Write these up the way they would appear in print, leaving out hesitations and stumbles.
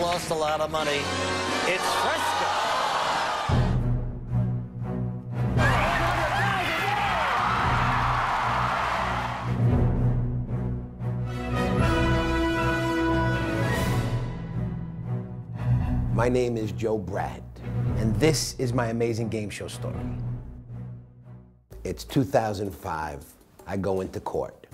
lost a lot of money. It's Fresco. My name is Joe Brat, and this is my amazing game show story. It's 2005. I go into court.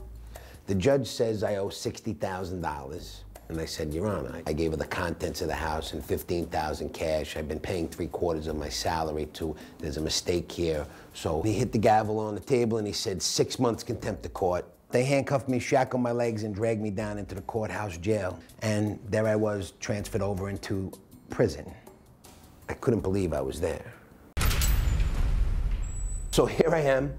The judge says I owe $60,000. And I said, Your Honor, I gave her the contents of the house and $15,000 cash. I've been paying 3/4 of my salary to. There's a mistake here. So he hit the gavel on the table and he said, 6 months contempt of court. They handcuffed me, shackled my legs, and dragged me down into the courthouse jail. And there I was, transferred over into prison. I couldn't believe I was there. So here I am.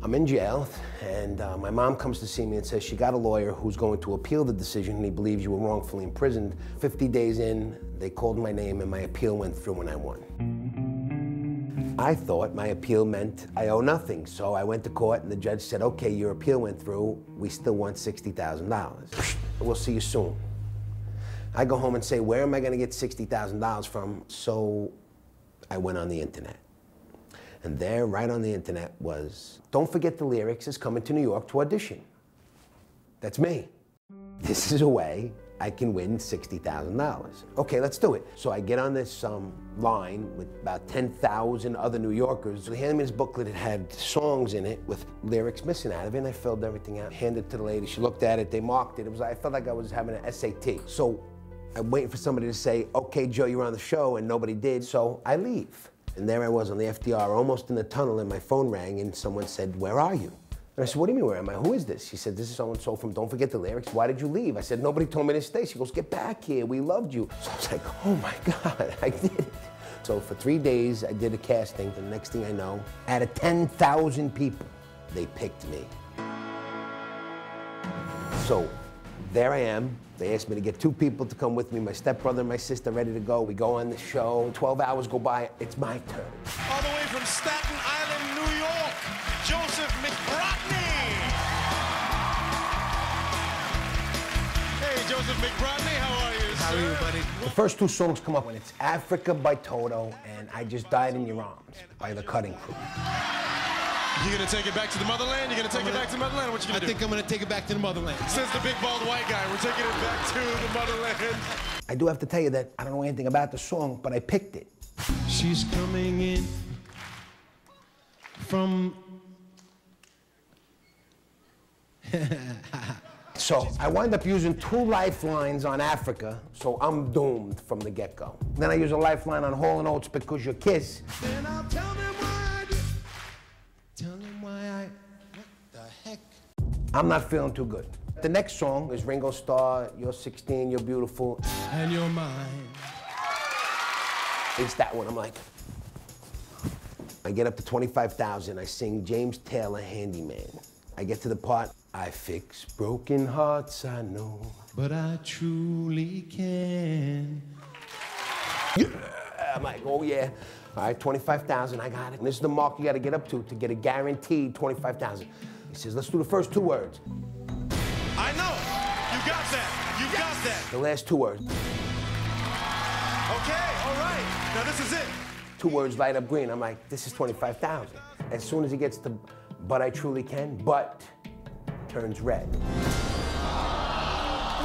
I'm in jail, and my mom comes to see me and says she got a lawyer who's going to appeal the decision, and he believes you were wrongfully imprisoned. 50 days in, they called my name, and my appeal went through, and I won. I thought my appeal meant I owe nothing, so I went to court, and the judge said, okay, your appeal went through. We still want $60,000. We'll see you soon. I go home and say, where am I going to get $60,000 from? So I went on the internet. And there, right on the internet, was, don't forget the lyrics is coming to New York to audition. That's me. This is a way I can win $60,000. Okay, let's do it. So I get on this line with about 10,000 other New Yorkers. They handed me this booklet. It had songs in it with lyrics missing out of it, and I filled everything out. Handed it to the lady. She looked at it. They marked it. I felt like I was having an SAT. So I'm waiting for somebody to say, okay, Joe, you're on the show, and nobody did, so I leave. And there I was on the FDR, almost in the tunnel, and my phone rang, and someone said, where are you? And I said, what do you mean, where am I? Who is this? She said, this is so-and-so from Don't Forget the Lyrics. Why did you leave? I said, nobody told me to stay. She goes, get back here. We loved you. So I was like, oh, my God, I did it. So for 3 days, I did a casting. The next thing I know, out of 10,000 people, they picked me. So there I am. They asked me to get 2 people to come with me, my stepbrother and my sister, ready to go. We go on the show. 12 hours go by. It's my turn. All the way from Staten Island, New York, Joseph McBratney. Hey, Joseph McBratney, how are you, sir? How are you, buddy? The first 2 songs come up when it's Africa by Toto and I Just Died in Your Arms by the Cutting Crew. You gonna take it back to the motherland? You gonna take it back to the motherland? What you gonna do? I think I'm gonna take it back to the motherland. Says the big bald white guy, we're taking it back to the motherland. I do have to tell you that I don't know anything about the song, but I picked it. She's coming in from... So I wind up using 2 lifelines on Africa, so I'm doomed from the get-go. Then I use a lifeline on Hall & Oates, Because Your Kiss. Then I'll tell them why I did. Tell them why I... What the heck? I'm not feeling too good. The next song is Ringo Starr, You're 16, You're Beautiful. And you're mine. It's that one. I'm like, I get up to 25,000. I sing James Taylor, Handyman. I get to the part, I fix broken hearts, I know. But I truly can. Yeah. I'm like, oh yeah. All right, 25,000, I got it. And this is the mark you gotta get up to get a guaranteed 25,000. He says, let's do the first 2 words. I know, you got that, you got that. The last 2 words. Okay, all right, now this is it. 2 words, light up green. I'm like, this is 25,000. As soon as he gets to, but I truly can, but turns red.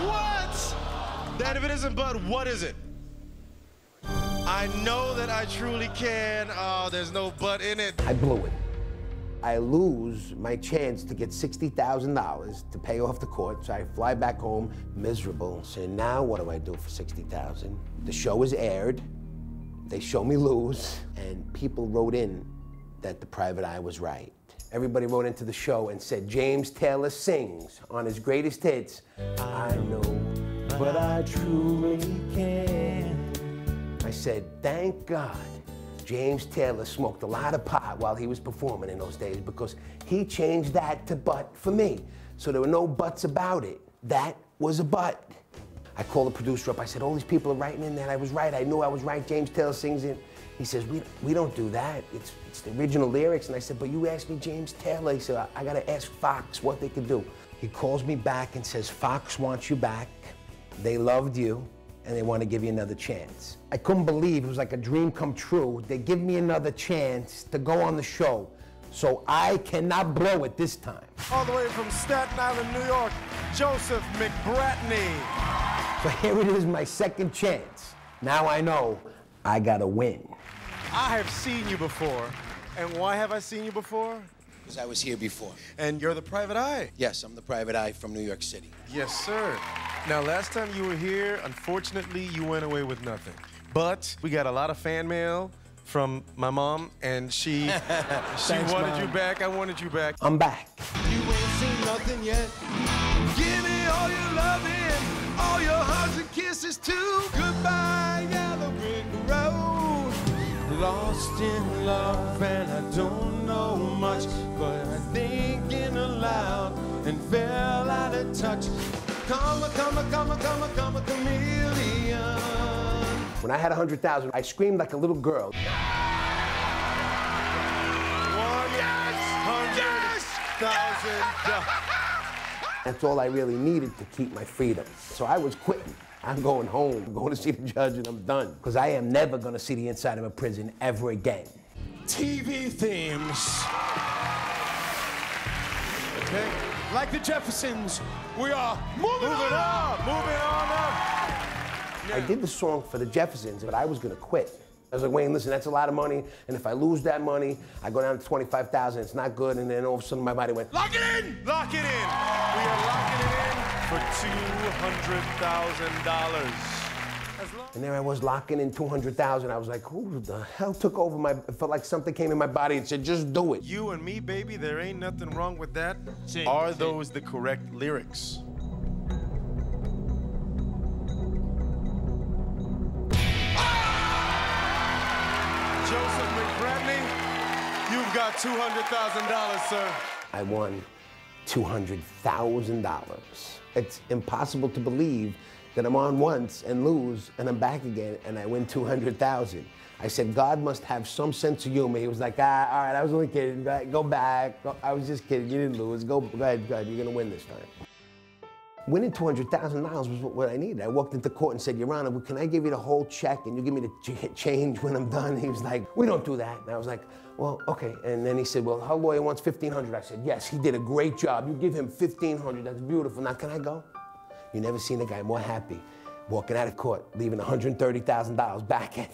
What? Dad, if it isn't but, what is it? I know that I truly can. Oh, there's no but in it. I blew it. I lose my chance to get $60,000 to pay off the court, so I fly back home miserable. So now what do I do for $60,000? The show is aired. They show me lose, and people wrote in that the private eye was right. Everybody wrote into the show and said, James Taylor sings on his greatest hits, I know, but I truly can. I said, thank God James Taylor smoked a lot of pot while he was performing in those days, because he changed that to but for me. So there were no buts about it. That was a but. I called the producer up. I said, all these people are writing in that I was right. I knew I was right. James Taylor sings it. He says, we don't do that. It's the original lyrics. And I said, but you asked me James Taylor. He said, I got to ask Fox what they could do. He calls me back and says, Fox wants you back. They loved you. and they want to give you another chance. I couldn't believe it was like a dream come true. They give me another chance to go on the show, so I cannot blow it this time. All the way from Staten Island, New York, Joseph McBratney. So here it is, my second chance. Now I know I gotta win. I have seen you before. And why have I seen you before? Because I was here before. And you're the private eye. Yes, I'm the private eye from New York City. Yes, sir. Now, last time you were here, unfortunately, you went away with nothing. But we got a lot of fan mail from my mom, and she Thanks, wanted Mom. you back. I wanted you back. I'm back. You ain't seen nothing yet. Give me all your loving, all your hugs and kisses too. Goodbye, yellow brick road. Lost in love and I don't know much, but I'm thinking aloud and fell out of touch. Come a chameleon. When I had 100,000, I screamed like a little girl. $100,000. That's all I really needed to keep my freedom. So I was quitting. I'm going home, I'm going to see the judge, and I'm done. Because I am never going to see the inside of a prison ever again. TV themes. Okay. Like the Jeffersons, we are moving on up. I did the song for the Jeffersons, but I was going to quit. I was like, Wayne, listen, that's a lot of money, and if I lose that money, I go down to 25,000, it's not good, and then all of a sudden my body went, Lock it in! Lock it in! We are locking it in for $200,000. and there I was locking in 200,000. I was like, who the hell took over my, it felt like something came in my body and said, just do it. You and me, baby, there ain't nothing wrong with that. Are those the correct lyrics? Joseph McBratney, you've got $200,000, sir. I won $200,000. It's impossible to believe that I'm on once and lose, and I'm back again, and I win 200,000. I said, God must have some sense of humor. He was like, all right, I was only kidding. Go back. I was just kidding. You didn't lose. Go ahead. You're going to win this time. Winning $200,000 was what I needed. I walked into court and said, Your Honor, can I give you the whole check and you give me the change when I'm done? He was like, we don't do that. And I was like, well, okay. And then he said, well, our lawyer wants $1,500. I said, yes, he did a great job. You give him $1,500. That's beautiful. Now, can I go? You never seen a guy more happy walking out of court, leaving $130,000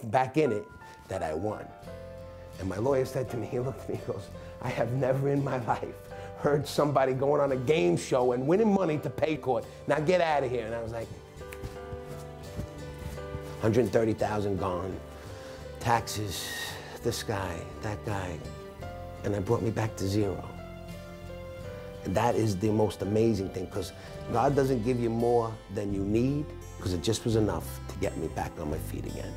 back in it that I won. And my lawyer said to me, he looked at me, he goes, I have never in my life heard somebody going on a game show and winning money to pay court. Now get out of here. And I was like, 130,000 gone, taxes, this guy, that guy, and it brought me back to zero. And that is the most amazing thing, because God doesn't give you more than you need, because it just was enough to get me back on my feet again.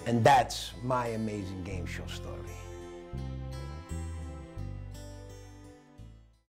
And that's my amazing game show story.